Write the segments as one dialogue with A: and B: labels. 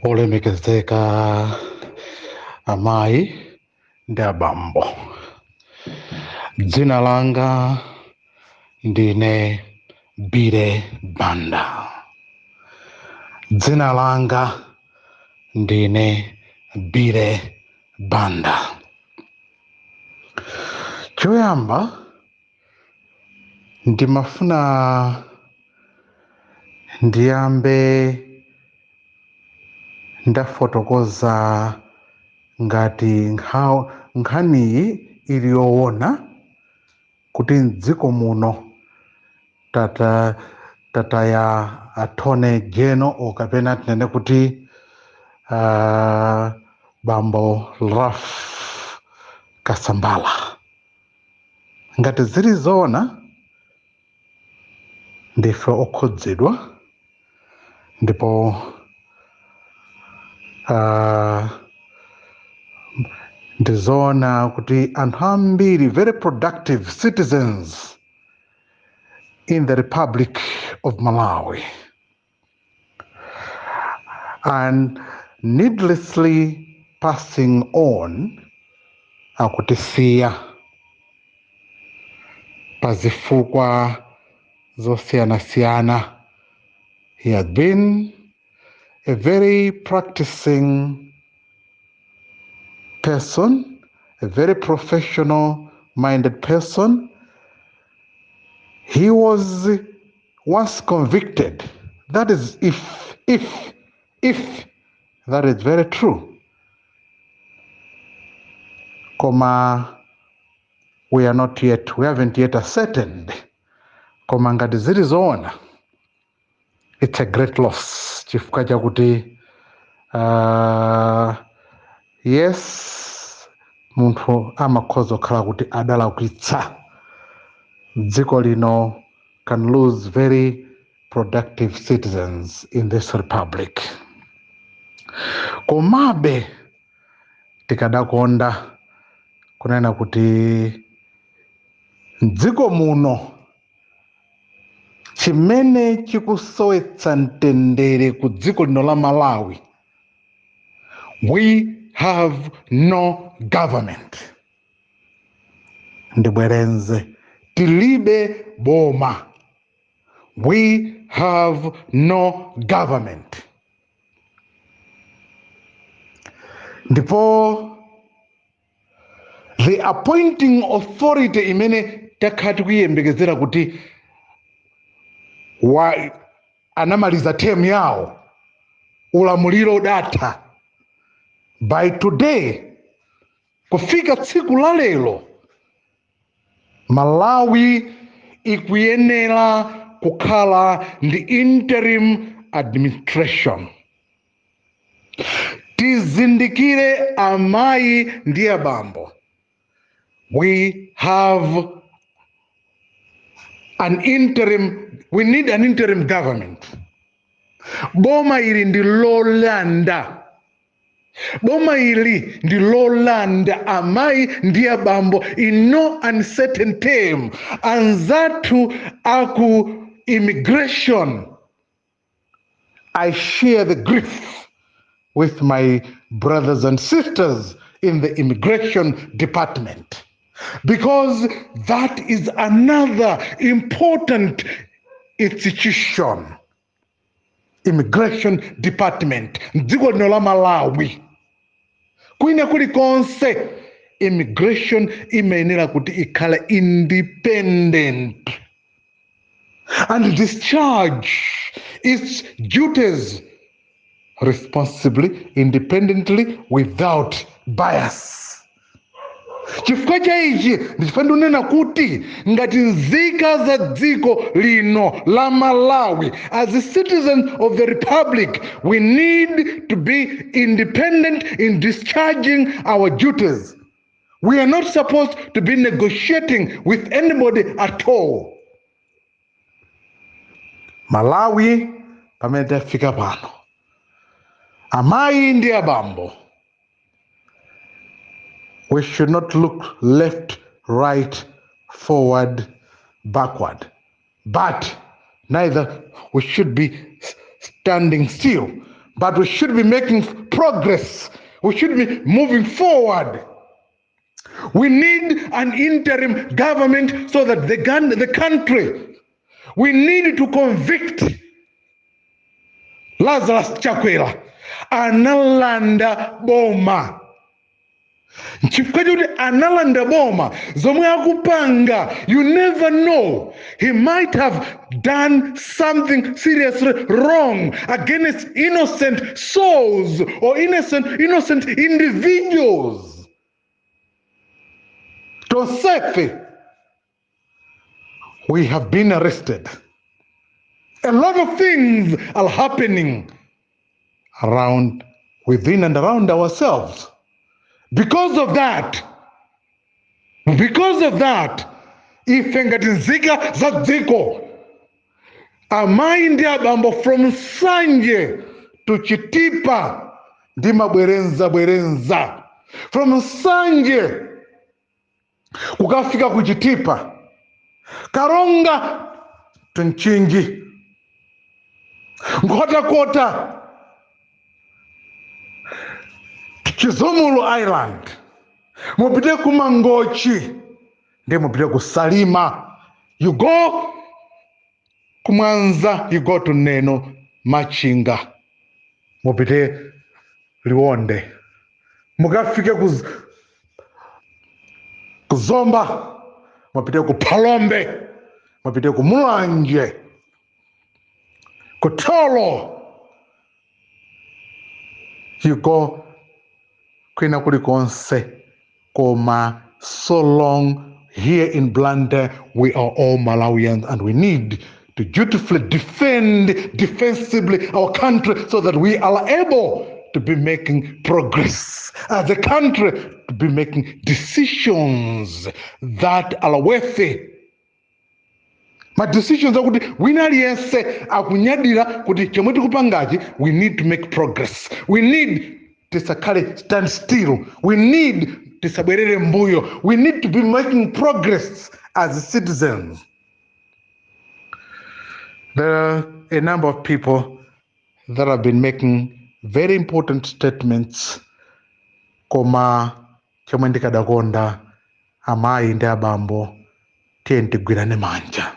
A: Olemekezeka amayi ndi abambo, dzina langa ndine Bire Banda. Dzina langa ndine Bire Banda. Choyamba ndimafuna ndiyambe ndafotokoza ngati nkhaniyi ili yoona kuti mdziko muno tataya Attorney General okapena tinene kuti bambo Ralph Kasambala. Ngati zili zoona ndife okhudzidwa ndipo ndizoona kuti anthu ambiri very productive citizens in the Republic of Malawi and needlessly passing on akutisiya pazifukwa zosiyanasiyana. He has been a very practicing person, a very professional minded person. He was once convicted. That is if that is very true. Koma we haven't yet ascertained. Koma ngati zili zoona, it's a great loss. Chifukwa chakuti yes, munthu amakhoza kukhala kuti adalakwitsa. Dziko lino can lose very productive citizens in this republic. Komabe tikadakonda kunena kuti mdziko muno chimene chikusowetsa mtendere ku dziko lino la Malawi, we have no government. Ndibwerenze, tilibe boma. We have no government. Ndipo the appointing authority imene takhati kuyembekezera kuti anamaliza term yawo, ulamuliro udatha. By today, kufika tsiku la lero, Malawi ikuyenera kukhala ndi interim administration. Tizindikire amayi ndi abambo. We need an interim government. Boma ili ndi lolanda. Boma ili ndi lolanda amayi ndi abambo in no uncertain term. Anzathu aku immigration. I share the grief with my brothers and sisters in the immigration department, because that is another important institution. Immigration department, dziko lino la Malawi. Kwina kulikonse, immigration imayenera kuti ikhala independent and discharge its duties responsibly, independently, without bias. Chifukwa cha ichi ndifanira kunena kuti ngati nzika za dziko lino la Malawi, as a citizen of the republic, we need to be independent in discharging our duties. We are not supposed to be negotiating with anybody at all. Malawi pamene tafika pano, amayi ndi abambo, we should not look left, right, forward, backward. But neither we should be standing still. but we should be making progress. We should be moving forward. We need an interim government so that the country, we need to convict Lazarus Chakwera analanda boma. Chifukwa choti analanda boma zomwe akupanga, you never know, he might have done something seriously wrong against innocent souls or innocent individuals. Tosefe, we have been arrested. A lot of things are happening within and around ourselves. Because of that, ife ngati nzika za dziko, amayi ndi abambo from Nsanje to Chitipa ndi mabwerenza, from Nsanje kukafika ku Chitipa, Karonga to Nchinji, Nkhotakota, Chizumulu Island, mupite ku Mangochi, ndi mupite ku Salima, you go ku Mwanza, you go to Neno Machinga, mupite Liwonde, mukafike ku Zomba, mupite ku Palombe, mupite ku Mulanje, ku Tolo, you go kwina kulikonse, koma so long here in Blantyre we are all Malawians, and we need to dutifully defensively our country so that we are able to be making progress as a country, to be making decisions that are worthy. My decisions are kuti wina aliyense akunyadira kuti chomwe tikupangachi, we need to make progress. We need tisakale stand still. We need tisabwerere mbuyo. We need to be making progress as citizens. There are a number of people that have been making very important statements, koma chomwe ndikadakonda amayi ndi abambo tiye tigwirane manja,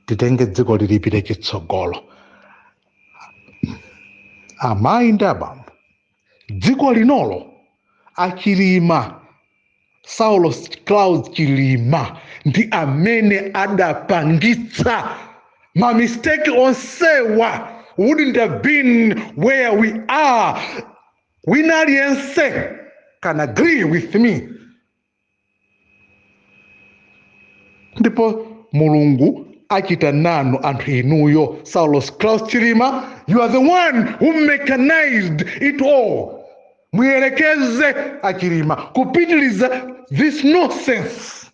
A: titenge dziko lilipite chitsogolo. Amayi ndi abambo, dziko linolo achilima Saulo Claus Chilima ndi amene adapangitsa ma mistake onsewa wouldn't have been where we are. Wina aliyense can agree with me. Ndipo Mulungu achita nanu anthu inuyo Saulo Claus Chilima, you are the one who mechanized it all. Muyerekeze Achilima kupitiliza this nonsense.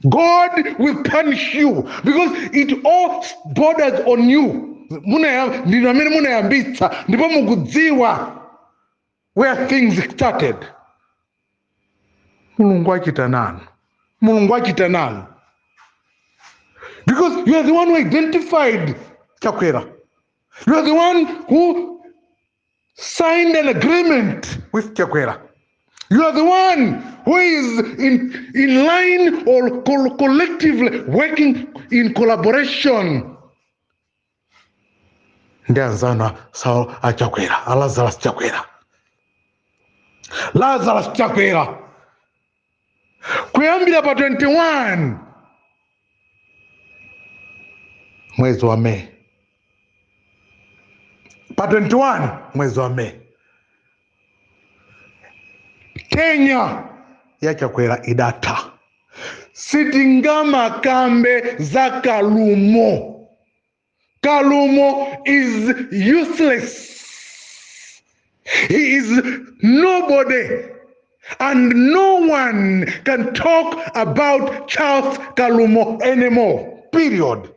A: God will punish you because it all borders on you. Ndinu amene munayambitsa ndipo mukudziwa where things started. Mulungu achita nanu. Because you are the one who identified Chakwera. You are the one who signed an agreement with Chakwera. You are the one who is in line or collectively working in collaboration. Ndianzana Saul Chakwera, Lazarus Chakwera. Kuyambira pa 21 mwezi wa Mei. Pa 21 mwezi wa Mei, Kenya ya Chakwera idata. Sitingama kambe za Kalumo. Kalumo is useless. He is nobody. And no one can talk about Charles Kalumo anymore. Period.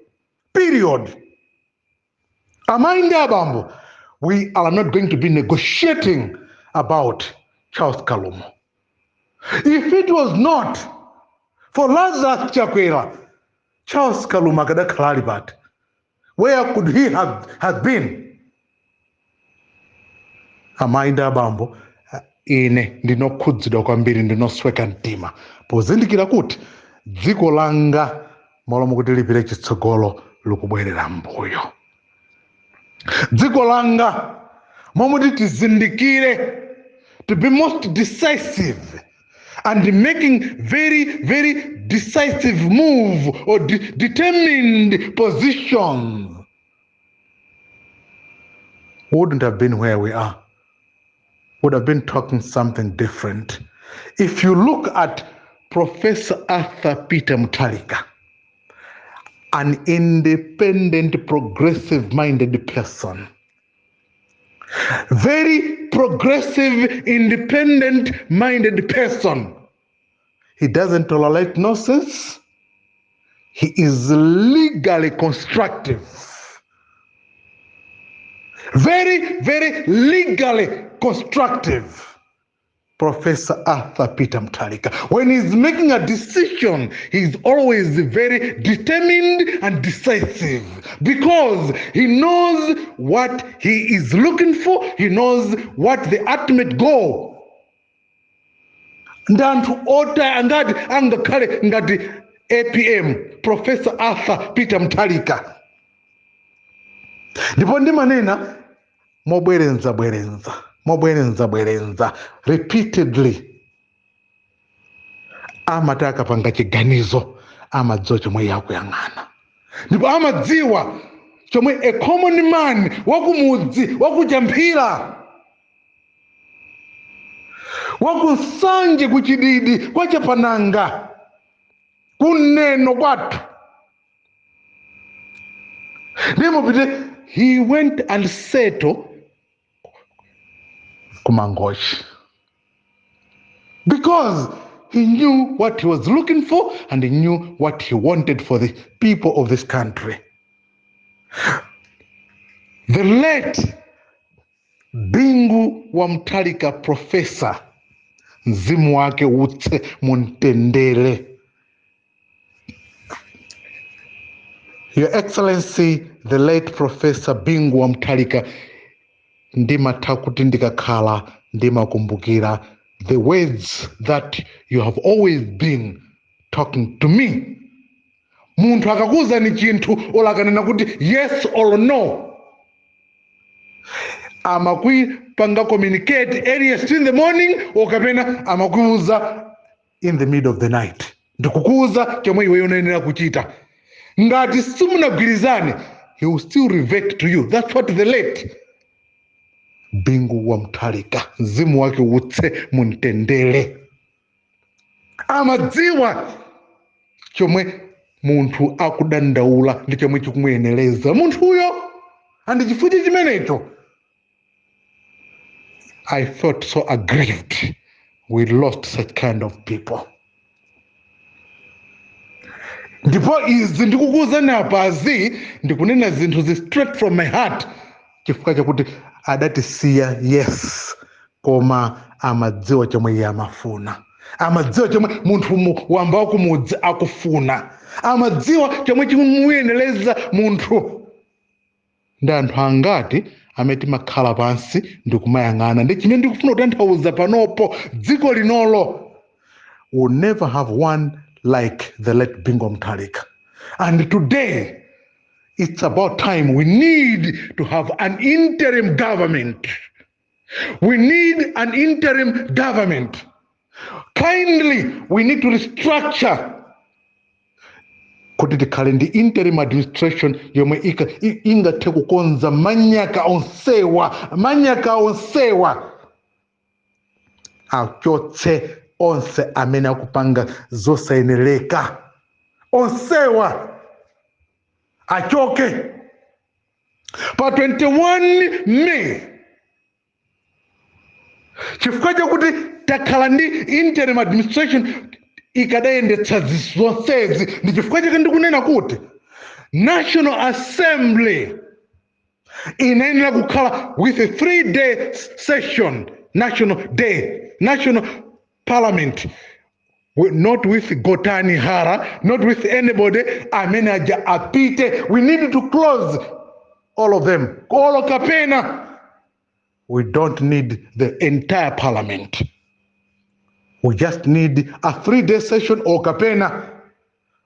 A: Amayi abambo, we are not going to be negotiating about Charles Kalumo. If it was not for Lazarus Chakwera, Charles Kalumo kadakhalali bati. Where could he have been? Amainda abambo ine ndinokhudzidwa kwambiri, ndinosweka mtima pozindikira kuti dziko langa malomo kuti lipite chitsogolo likubwerera mbuyo. Dziko langa momwe tizindikire to be most decisive and making very, very decisive move or determined positions wouldn't have been where we are. Would have been talking something different. If you look at Professor Arthur Peter Mutharika, an independent, progressive-minded person, very progressive, independent-minded person. He doesn't tolerate nonsense. He is legally constructive. Very, very legally constructive. Professor Arthur Peter Mutharika. When he's making a decision, he's always very determined and decisive because he knows what he is looking for. He knows what the ultimate goal. Ndantu ota angakale ngati APM, Professor Arthur Peter Mutharika. Ndipo ndimanena mobwerenza repeatedly amataka panga chiganizo amadziwa chomwe yakuyang'ana ndipo amadziwa chomwe a common man wakumudzi wakuchamphira wakusanje kuchididi kwachapananga kuneno kwathu ndimo pite he went and settled Kumangosh because he knew what he was looking for and he knew what he wanted for the people of this country. The late Bingu wa Mutharika Professor, mzimu wake utse muntendele. Your Excellency, the late Professor Bingu wa Mutharika, ndima takuti ndikakhala ndimakumbukira the words that you have always been talking to me. Munthu akakuza ni chinthu olakanena kuti yes or no, amakuipanga communicate earliest in the morning okapena amakuuza in the middle of the night. Ndikukuuza chomwe iwe unayenera kuchita. Ngati simunagwirizane, he will still revert to you. That's what the late Bingu wa Mutharika, mzimu wake utse muntendele, amadziwa chomwe munthu akudandaula ndi chomwe chikumuyeneleza munthu uyo andi chifukwa chimenecho. I felt so aggrieved we lost such kind of people. Ndipo izi ndikukuuzani apazi ndikunena zinthu straight from my heart chifukwa chakuti adatisiya yes koma amadziwa chomwe iye amafuna, amadziwa chomwe munthu wamba wakumudzi akufuna, amadziwa chomwe chikumuyeneleza munthu. Ndi anthu angati ameti makhala pansi ndikumayang'ana ndi chimene ndikufuna kutanthauza panopo dziko linolo will never have one like the late Bingu Mutharika. And today it's about time. We need to have an interim government. We need an interim government. Kindly, we need to restructure. Kuti tikhale ndi interim administration yomwe ingathe kukonza manyaka onsewa achotse onse amene akupanga zosayenereka onsewa achoke pa 21 May chifukwa chakuti takhala ndi interim administration ikadayendetsa zonsezi. Ndi chifukwa chake ndikunena kuti National Assembly inayenera kukhala with a 3-day session, national Parliament not with Gotani Hara, not with anybody. Amenaja apite. We need to close all of them. All Kapena. We don't need the entire parliament. We just need a 3-day session or Kapena.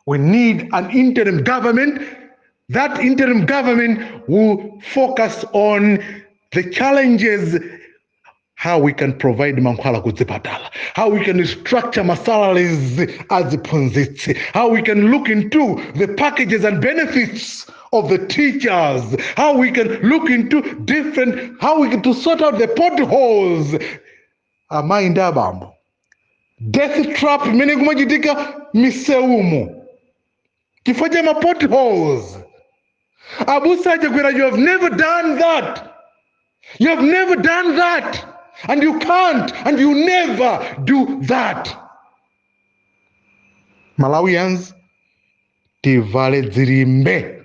A: We need an interim government. That interim government will focus on the challenges, how we can provide Mankwala Kudzipatala, how we can structure my salaries as Punzitsi, how we can look into the packages and benefits of the teachers, how we can look into how we can to sort out the potholes. Amainda bambo. Death trap mene kumajitika miseumu. Kifaja ma potholes. Abu Sajakwira, you have never done that. You have never done that. And you can't, and you never do that. Malawians, tivale dzirimbe.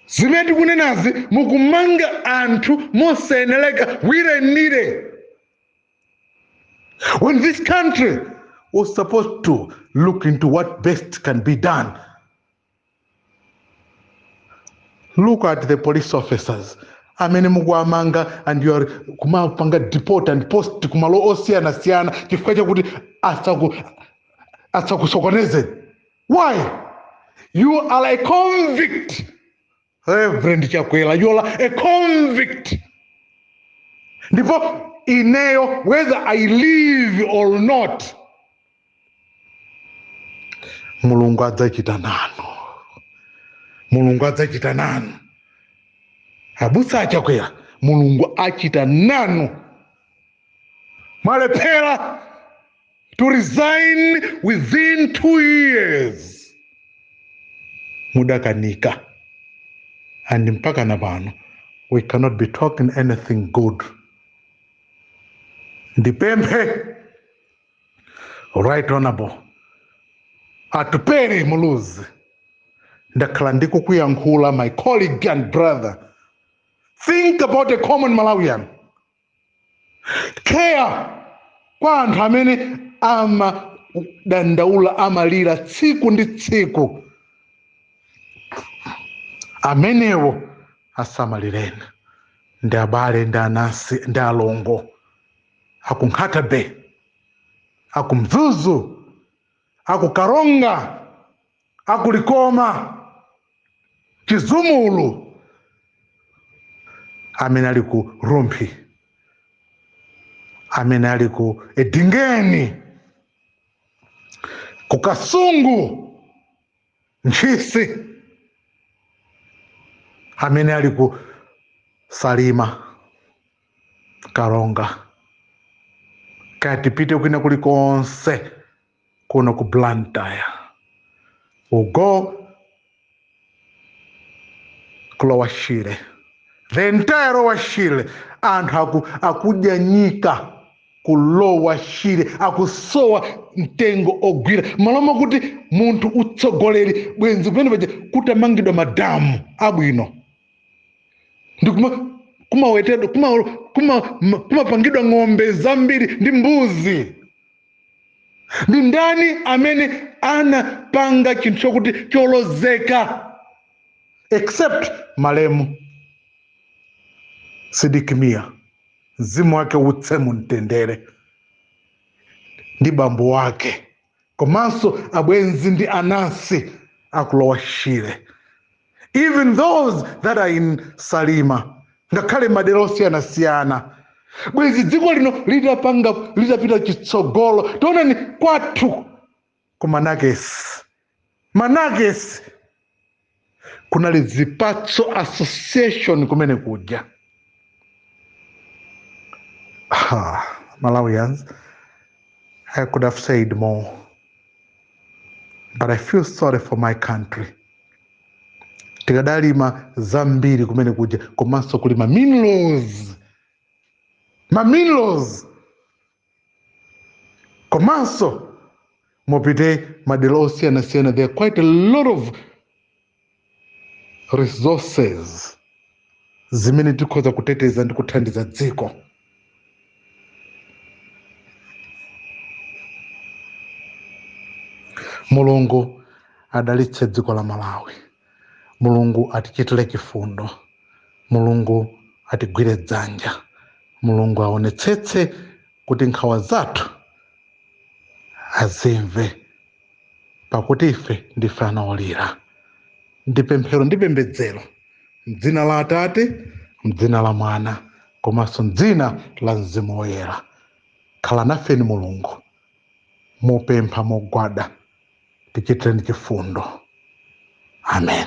A: Zimeti kunenazi, mukumanga antu, mosenelega, wire nire. When this country was supposed to look into what best can be done, look at the police officers. Amene mugwamanga and you are kumapanga deport and post kumalo osiana siana chifukwa chakuti asakusokoneze. Why? You are a convict. Reverend Chakwera, you are a convict. Ndipo ineyo, whether I live or not, Mulungu adzachita nanu. Mulungu adzachita nanu. Abusa Chakwera, Mulungu achita nanu. Malepera to resign within 2 years. Mudakanika. And mpaka na bano, we cannot be talking anything good. Ndipembe, right honorable, atupere muluzi. Ndakhala ndikukuyankhula, my colleague and brother. Think about a common Malawian. Care kwa anthu amene dandaula amalira tsiku ndi tsiku. Amenewo asamalireni. Ndi abale, ndi anasi, ndi alongo. Akunkatabe, akumzuzu, akukaronga, akulikoma, chizumulu. Amene ali ku Rumpi, amene ali ku Edingeni, ku Kasungu, Nchisi, amene ali ku Salima, Karonga, katipite kwina kulikonse kuno ku Blantyre, ugo Lower Shire. The entire Lower Shire anthu akujanyika ku Lower Shire, akusowa mtengo ogwira. Maloma kuti muntu utsogoleri bwenzi kumene paja kutamangidwa madamu abwino. Ndi kumawetedwa kumapangidwa ng'ombe zambiri ndi mbuzi. Ndi ndani amene anapanga chinthu chokuti cholozeka except Malemu Sidikimia, mzimu wake utse mumtendere, ndi bambo wake komanso abwenzi ndi anansi aku Lower Shire. Even those that are in Salima, ngakhale madera osiyanasiyana. Bwezi dziko lino litapita chitsogolo. Tionani kwathu ku Managesi kunali Zipatso Association kumene kuja. Malawians, I could have said more, but I feel sorry for my country. Tikadalima zambiri kumene kuja, komanso kulima Minlos. Komanso mopite madera osiyanasiyana. There are quite a lot of resources zimene tikhoza kuteteza ndi kuthandiza dziko. Mulungu adalitse dziko la Malawi. Mulungu atichitire chifundo. Mulungu atigwire dzanja. Mulungu aonetsetse kuti nkhawa zathu azimve, pakuti ife ndife ana olira. Ndi pemphero ndi pembedzero m'dzina la Atate, m'dzina la Mwana, komanso m'dzina la Mzimu Woyera. Khala nafeni Mulungu, mupempha mogwada, tichitireni chifundo. Amen.